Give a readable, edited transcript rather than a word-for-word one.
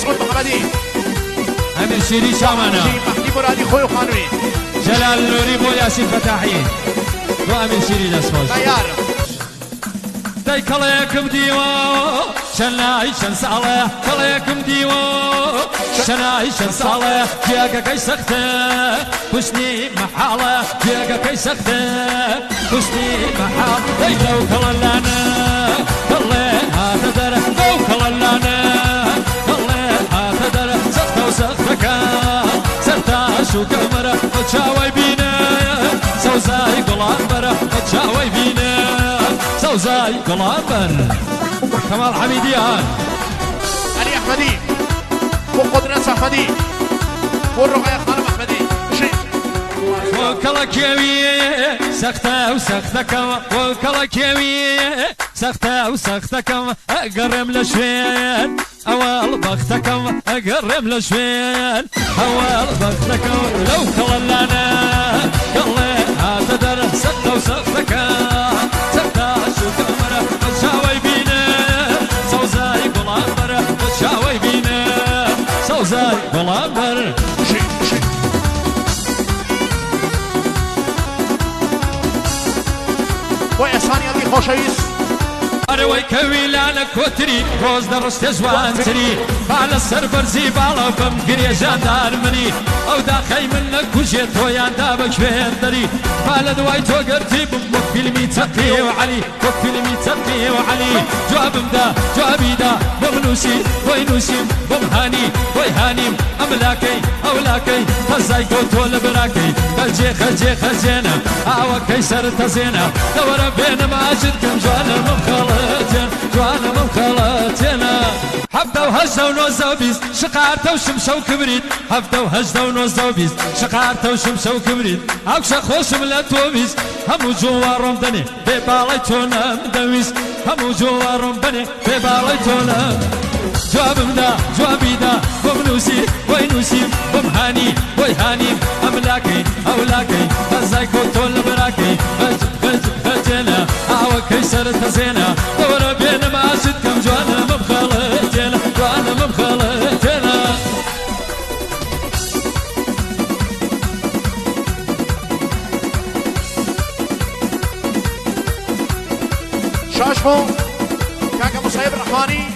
مسعود محمدي امير شيري شامانا مهدي مرادي خوي وخانوي جلال نوري بو ياسين فتاحي وامير شيري دسخوش تيار داي كليكم ديوا شناي شن صالح كليكم ديوا شناي شن صالح جاكا كي سخته كشني محاله جاكا كي سخته كشني محال داي لو كلنا كله هذا در لو كلنا كله هذا در سخته وسختك سرتا شو كمره وتشاوي بينا سوزاي قلامبره وتشاوي بينا سوزاي قلامبر كمال حميديان علي احمدي وقدرة احمدي والرقية خانم احمدي وكلا كيوي سخته وسختك وكلا كيوي سخته وسختك اقرم لشوين اول بختك اقرم لشوين اول بختك لو كلنا كله هذا در سخته وسختك سخته شو كمره وتشاوي بينا سوزاي قلامبر وتشاوي بينا سوزاي قلامبر وإحساني أبي خوشيس أروي كويلانك وتري روز درست زوان تري على السربر زيبالة وفم قرية جاندار مني أو داخي منك وجيت ويان دابك فين دري على دواي توقرتي بمك فيلمي تقي وعلي بك فيلمي تقي وعلي جواب مدا جوابي دا بمنوسي وينوسي بمهاني ويهانيم أملاكي أولاكي خزاي كوتول براكي خلجي خلجي خلجينا هاوا كيسر تزينا دورا بين ماجد كم جوانا ممخلتين جوانا ممخلتين حفظة وهجدة ونوزة وبيز شقارته وشمشة وكبريت حفظة وهجدة ونوزة وبيز شقارته وشمشة وكبريت عكشة خوش ملت وبيز همو جوارهم دني بباليتونا مدويز همو جوارهم بني بباليتونا جواب مدا جوابي دا بمنوسي وينوسي بمهاني ويهاني أملاكي أولاكي خزايكو تول براكي خجنا عوا كيسر تزينا دورا بين ماشد كم جوانا مبخلتنا جوانا مبخلتنا شاشمو كاكا مصيب الرحماني